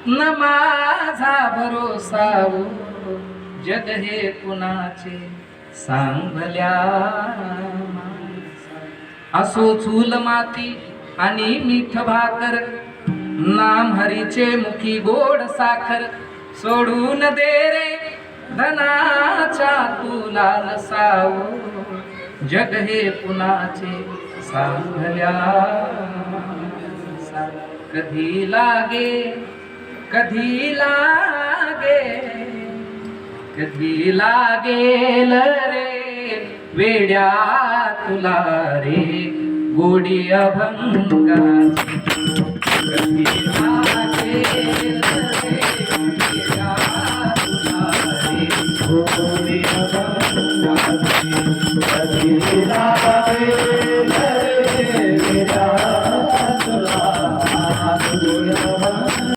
न माझा भरोसा ओ, जग हे कुणाचे सांगल्या माणसा. असो चूल माती आणि मीठ भाकर, नाम हरीचे मुखी गोड साखर. सोडून दे रे धनाच्या तुला नसावो, जग हे कुणाचे सांगल्या माणसा. कधी लागे कधी लागे कधी लागेल रे वेड्या तुला रे गोडी अभंगाची. कधी